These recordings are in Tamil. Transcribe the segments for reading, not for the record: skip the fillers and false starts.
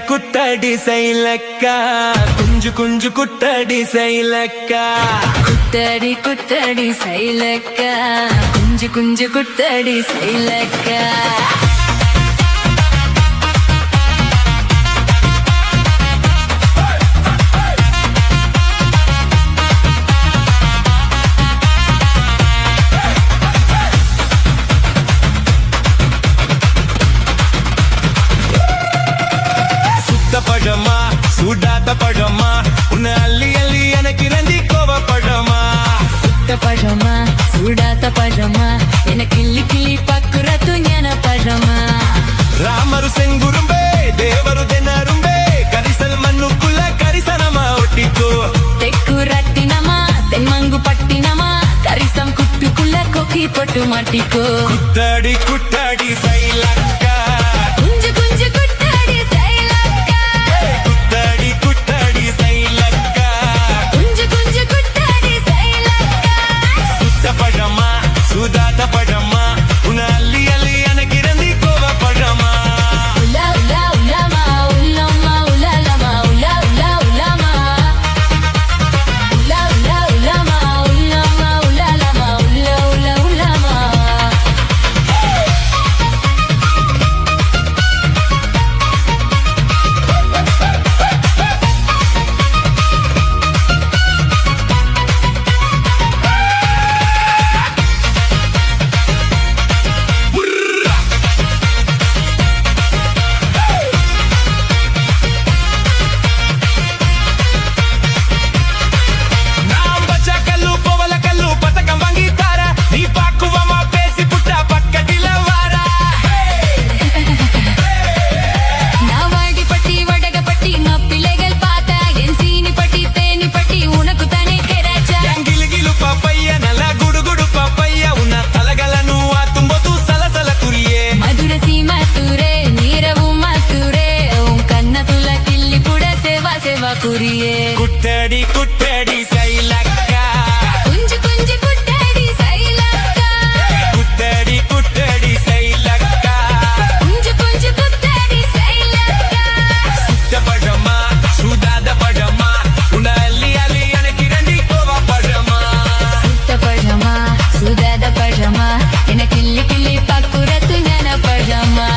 குத்தடி சைலக்கா குஞ்சு குஞ்சு குத்தடி சைலக்கா குத்தடி குத்தடி சைலக்கா குஞ்சு குஞ்சு குத்தடி சைலக்கா பழமா சூடாத பழமா உன்னை அள்ளி அள்ளி எனக்கு நந்தி கோவ பழமா சுத்த பழமா சூடாத பழமா எனக்கு கிள்ளி கிள்ளி பக்குறத்து ஞான பழமா ராமரு செங்குரும்பே தேவரு தென்னரும்பே கரிசல் மண்ணுக்குள்ள கரிசனமா ஒட்டிக்கோ தெக்கு ரட்டினமா தென்மங்கு பட்டினமா கரிசம் குட்டுக்குள்ள கொக்கி போட்டு மாட்டிக்கோ குத்தடி குத்தடி சைலக்கா குஞ்சு குஞ்சு குத்தடி சைலக்கா குத்தடி குத்தடி சைலக்கா குஞ்சு குஞ்சு குத்தடி சைலக்கா சுத்த பழமா சூதாத பழமா உன்னை அள்ளி அள்ளி எனக்கு நந்தி கோவ பழமா உலா உலா உலாமா உலமா உலாலமா உலா உலா உலாமா உலா உலா உலாமா உலமா உலாலமா உலா உலா உலாமா நான் பச்ச கல்லு போவல கல்லு பதக்கம் வாங்கி தார நீ பாக்குவமா பேசி புட்டா பக்கத்தில வாரா நான் வாடிப்பட்டி வடகப்பட்டி மப்பிள்ளைகள் பார்த்தா என் சீனிப்பட்டி தேனிப்பட்டி உனக்கு தானே கேராச்சா ಗಿಲು ಗಿಲು ಪಾಪಯ್ಯ ನಲ್ಲ ಗುಡು ಗುಡು ಪಾಪಯ್ಯ ಉನ್ನ ತಲಗలను ತುಂಬದು ಸಲಸಲ ಕುರಿಯೇ మధుర సీమ తూరే నీరవు మతురే ఓం కన్న తుల కిల్లి పుడ సేవా సేవా కురియే ಕುಟ್ಟಡಿ ಕುಟ್ಟಡಿ ಸೈಲಕ್ಕ குஞ்சு குஞ்சு குட்டடி சைலக்கா ಕುಟ್ಟಡಿ ಕುಟ್ಟಡಿ ಸೈಲಕ್ಕ குஞ்சு குஞ்சு குட்டடி சைலக்கா ಸುತ್ತ ಪಡಮ ಸುದಾದ ಪಡಮ ಉನ್ನ ಅಲ್ಲಿ ಅಲ್ಲಿ எனக்கு நந்தி கோவ பழமா சுத்த பழமா சுதாத பழமா என கிள்ளி கிள்ளி பக்குறத்து ஞான பழமா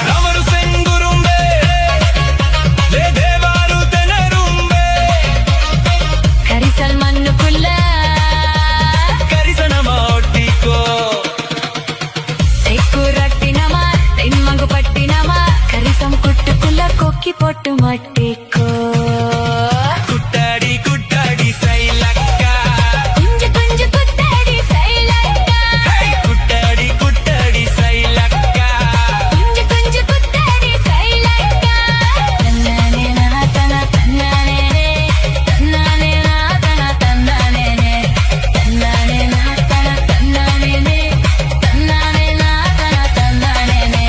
ರಾಮರು ಸೆಂಗುರುಂಬೆ ಲೇ ದೇವರು ತೆನರುಂಬೆ கரிசல் மண்ணுக்குள்ள கரிசன மாட்டிக்கோ தெக்கு ரட்டினமா தென்மங்கு பட்டினமா கரிசம் குட்டுக்குள்ள கொக்கி போட்டு மாட்டிக்கோ குட்டடி குட்டடி சைலக்க குஞ்சு குஞ்சு குத்தடி சைலக்கா குட்டடி குட்டடி சைலக்க குஞ்சு குஞ்சு குத்தடி சைலக்கா தன்னானே நாதன தன்னானே தன்னானே நாதன தன்னானே தன்னானே நாதன தன்னானே தன்னானே நாதன தன்னானே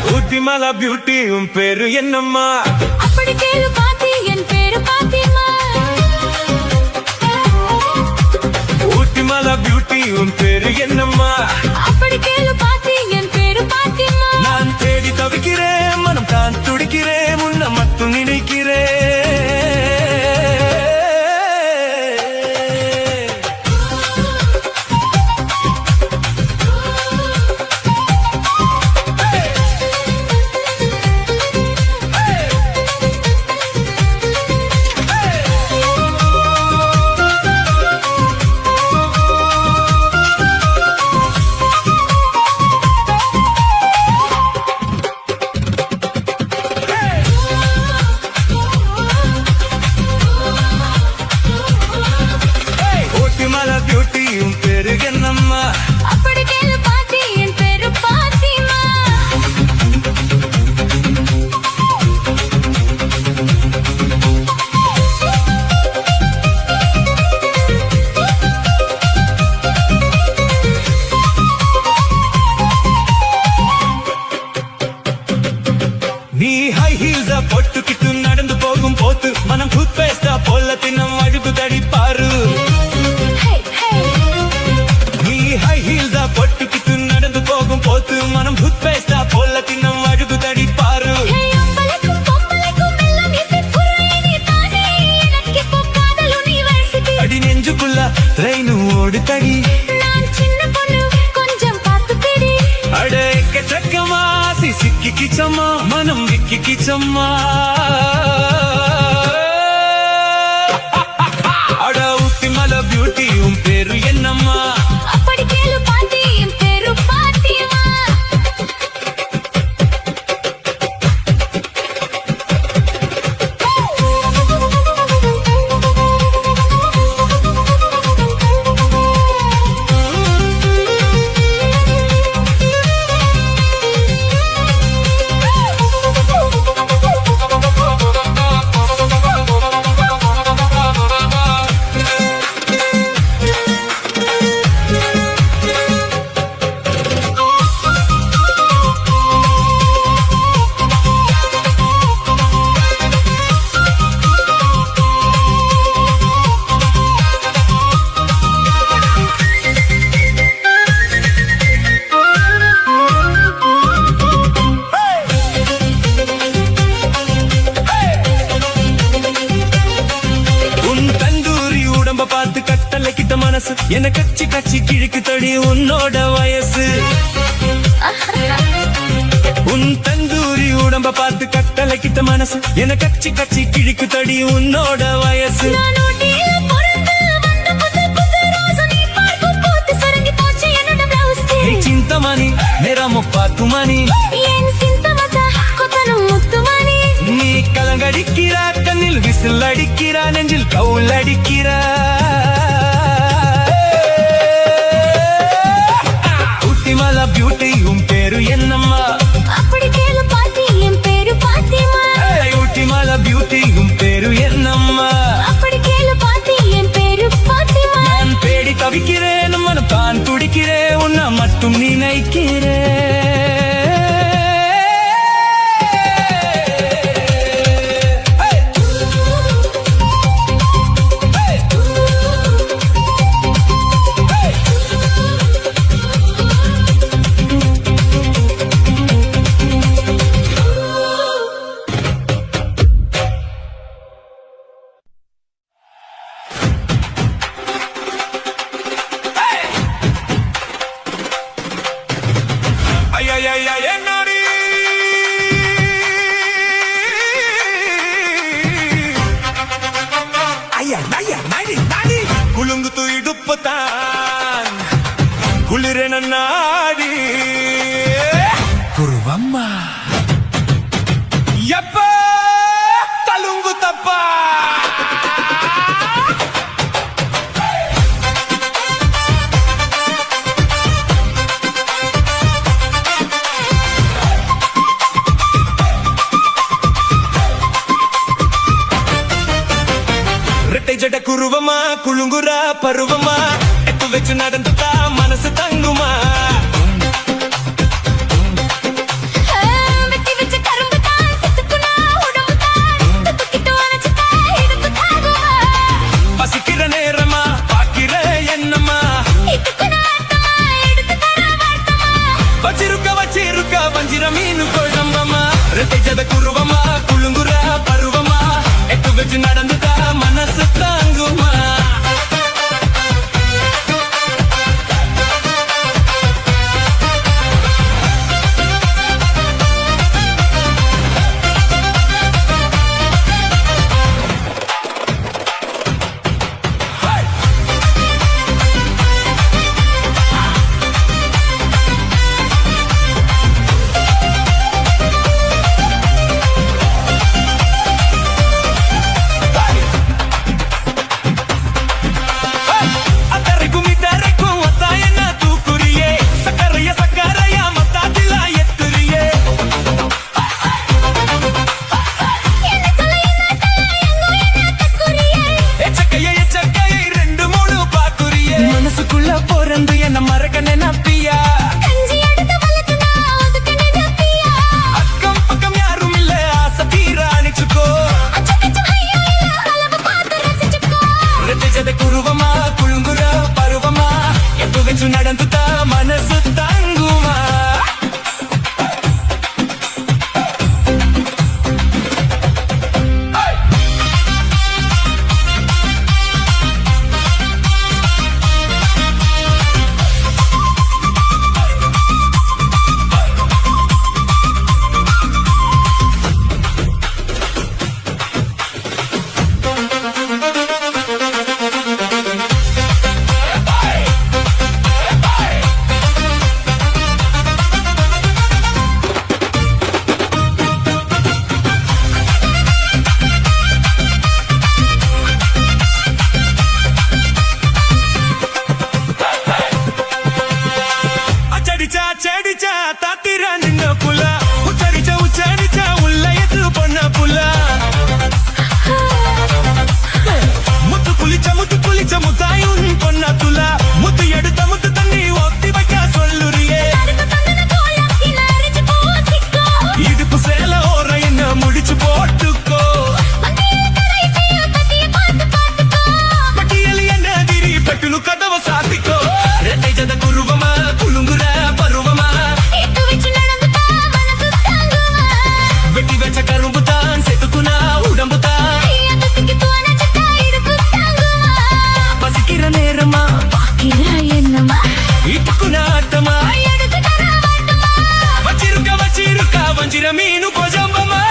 பாத்திமாலா பியூட்டி உன் பேரு என்னம்மா? அப்படி கேளு பாத்தி, என் பேரு பாத்திமா. பியூட்டி உன் பேரு என்னம்மா அப்படி கேளு பாத்தி என் பேரு பாத்திமா நான் தேடி தவிக்கிறேன் மனம் தான் துடிக்கிறேன் உன்னை மட்டும் நினைக்கிறேன் பியூட்டி உன் பேரு என்னம்மா அப்படி கேளு பாத்தி என் பேரு பாத்திமா நீ ஹை ஹீல்ஸ் போட்டுக்கிட்டு நடந்து போகும் போது மனம் டூத் பேஸ்டா போல தின்னம் அழுகு தடி பாரு நீ ஹை ஹீல்ஸ் போட்டுக்கிட்டு நடந்து போகும் போது மனம் டூத் பேஸ்டா போல தின்னம் அழுகு தடி பாரு அடி நெஞ்சுக்குள்ள ட்ரெயின் ஓடு தடி நான் சின்ன பொண்ணு கொஞ்சம் பார்த்து பிடி அட எக்கச்சக்கமா சிக்கி கிச்சம்மா மனம் விக்கி கிச்சம்மா அட ஊட்டி மலை பியூட்டி உன் பேரு என்னம்மா அப்படி கேளு பாத்தி என் பேரு பாத்திமா பார்த்து கட்டளை கிட்ட மனசு என்ன கச்சி கச்சி கிழக்கு தடி உன்னோட வயசு உன் தந்தூரி உடம்ப பார்த்து கட்டளை கிட்ட மனசு என்ன கச்சி கச்சி கிழக்கு தடி உன்னோட வயசு చింతమని మేరా ముప్పాతుమని நீ கலங்கடிக்கிறா கண்ணில் விசில் அடிக்கிறா நெஞ்சில் கவுல் அடிக்கிறா ஊட்டி மலை பியூட்டி உன் பேரு என்னம்மா அப்படி கேளு பாத்தி என் பேரு பாத்திமா ஊட்டி மலை பியூட்டி உன் பேரு என்னம்மா அப்படி கேளு பாத்தி என் பேரு பாத்திமா நான் தேடி தவிக்கிறேன் மனம் தான் துடிக்கிறேன் உன்னை மட்டும் நினைக்கிறேன் என்னடி குலுங்குத்து இடுப்புத்தான் குளிரென நாடி குருவம்மா எப்ப தலுங்கு தப்பா ஜட குருவமா குழுங்குரா பருவமா எத்து வச்சு நடந்துட்டா மனசு தங்குமா பசிக்கிற நேரமா பாக்கிற என்னம்மா ரெட்டை குருவமா குழுங்குற பருவமா எட்டு வச்சு நடந்துட்டா மனசு தாங்குமா குருவமா குழுங்குற பருவமா எப்ப வச்சு நடந்துட்டா மனசு தாங்குமா చెడిచా తాతిరా నిన్న పుల ఉచ్చరిచా ఉల్ల ఎత్తు పొన్న పుల ముత్తు పులిచ ముతాయున్ పొన్న తుల ముత్తు ఎడుత ముత్తు తన్ని ఒత్తి வைக்க சொல்லுறியே இடுப்பு சேல ஓர என்ன முடிச்சு போட்டுக்கோ பட்டியல் என்ன திரி பெட்டுனு கதவ சாத்திக்கோ ரெட்டை ஜத குருவமா குழுங்குற பருவமா வெட்டி வச்ச கரும்பு தான் செத்துக்குனா உடம்பு தான் பசிக்கிற நேரமா என்னமா இட்டுக்குனா ஆட்டமா வச்சிருக்கா வஞ்சிர மீனு கொஜம்பமா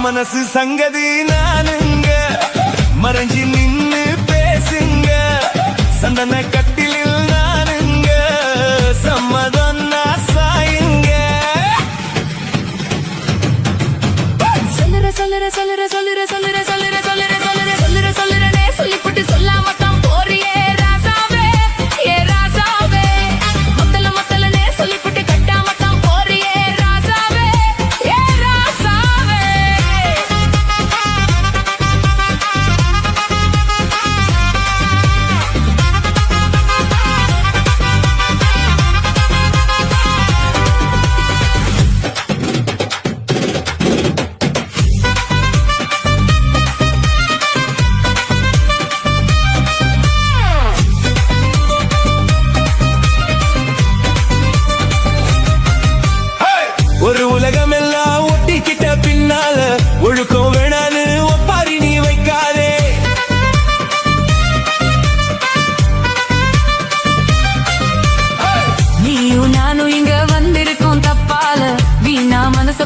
மனசு சங்கதி நானுங்க மறைஞ்சி நின்னு பேசுங்க சந்தன கட்டிலில் நானுங்க சம்மதம் நான் சாயுங்க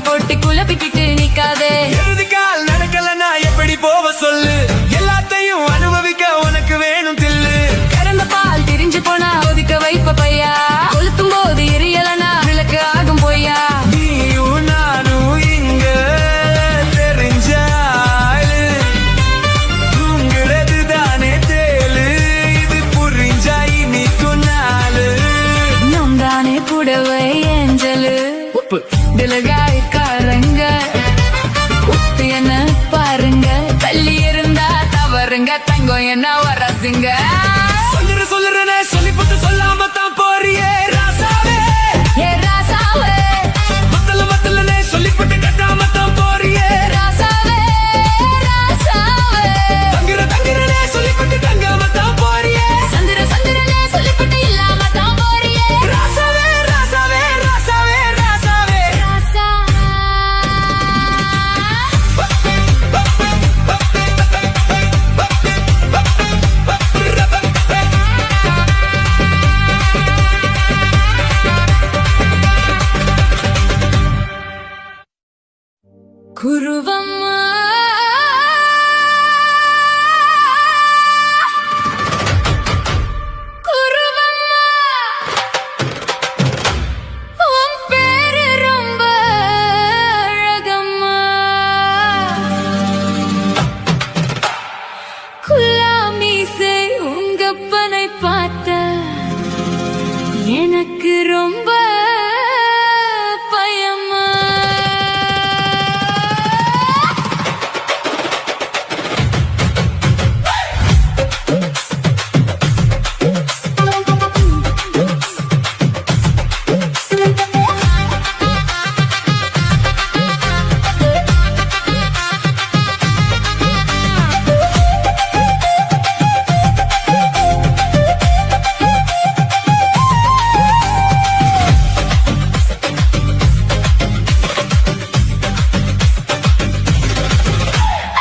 போட்டி குழப்பிக்கிட்டு நிக்காதே. இறுதி கால் நடக்கலனா எப்படி போவ சொல்லு, எல்லாத்தையும் அனுபவிக்க உனக்கு வேணும் தில்லு. கறந்த பால் திரிஞ்சு போனா ஒதுக்க வைப்ப பையா, கொளுத்தும் போது எரியலனா விளக்கு ஆகும் பொய்யா. நீயும் நானும் இங்க தெரிஞ்ச ஆளு, தூங்குறது தானே தேலு, இது புரிஞ்சா இனிக்கும் நாளு. நம் தானே புடவை ஏஞ்சலு, உப்பு திலகாய்க்காரங்க உப்பு என்ன பாருங்க, தள்ளி இருந்தா தவறுங்க, தங்கம் என்ன வரசுங்க. சொல்லுறனே சொல்லிப்பட்டு சொல்லாம தான் போறியே ராசாவே. ஏ ராசாவே, மத்தலனே சொல்லிப்பட்டு கட்டாம தான் போறியே ராசாவே, ராசாவே. தங்குறனே சொல்லிப்பட்டு தங்காம தான் போறியே சந்திரனே சொல்லிப்பட்டு இல்லாம தான் போறியே. ராசாவே ராசாவே ராசாவே ராசாவே. ராசா குருவம்மா குருவம்மா, உன் பேரு ரொம்ப அழகம்மா. குல்லாமீசை உங்கப்பனை பார்த்த எனக்கு ரொம்ப பயமா.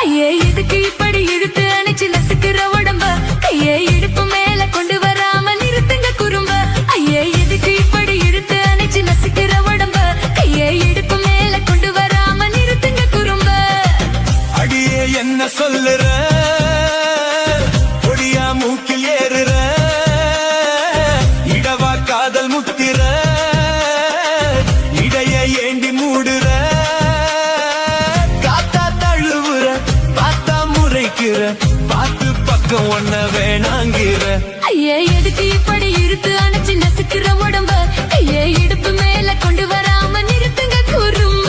ஐயே எதுக்கு இப்படி இழுத்து அணைச்சு நசுக்கிற உடம்ப, கையை இடுப்பு மேல கொண்டு வராம நிறுத்துங்க குறும்ப. ஐயே எதுக்கு இப்படி இழுத்து அணைச்சு நசுக்கிற உடம்ப, கையை இடுப்பு மேல கொண்டு வராம நிறுத்துங்க குறும்ப. அடியே என்ன சொல்லுற, ஒடியா மூக்கில் ஏறுற, இடவா காதல் முத்திர, இடைய ஏண்டி மூடுற, காத்தா தழுவுற, பார்த்தா முறைக்கிற, பார்த்து பக்கம் ஒன்ன வேணாங்கிற. ஐயே எதுக்கு இப்படி இழுத்து அணைச்சு நசுக்கிற உடம்ப, கையை இடுப்பு மேல கொண்டு வராம நிறுத்துங்க குறும்ப.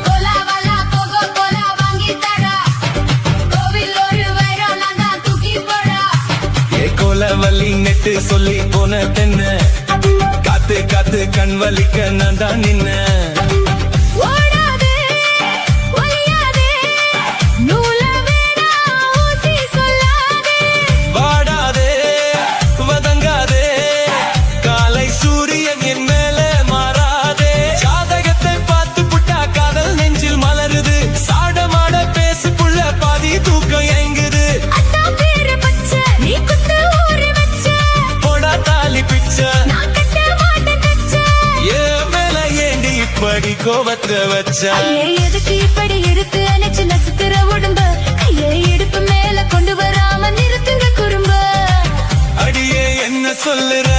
கோலாவாலா கோகோ கோலா வாங்கி தரா, கோவில் ஒரு வைரம் நான் தான் தூக்கி போடா. ஏ கோலவல்லி நெட்டு சொல்லி போன தென்ன, காத்து காத்து கண் வலிக்க நான் தான் நின்ன. ஓடாதே ஒளியாதே, நூல வேணா ஊசி சொல்லாதே. வாடாதே வதங்காதே, காலை சூரியன் என் மேல மாறாதே. ஜாதகத்தை பார்த்து புட்டா காதல் நெஞ்சில் மலருது, சாடமாட பேசு புள்ள பாதி தூக்கம் எங்குது. அத்தா பேரு பச்சை, நீ குத்து ஊறி வச்ச, போடா தாலி பிச்ச, நான் கட்ட மாட்டேன் தச்ச. ஏ மேல ஏண்டி இப்படி கோவத்தை வச்ச. ஐயே எதுக்கு இப்படி இழுத்து அணைச்சு நசுக்கிற உடம்ப, கையை இடுப்பு மேல கொண்டு வராம நிறுத்துங்க குறும்ப. அடியே என்ன சொல்லுற,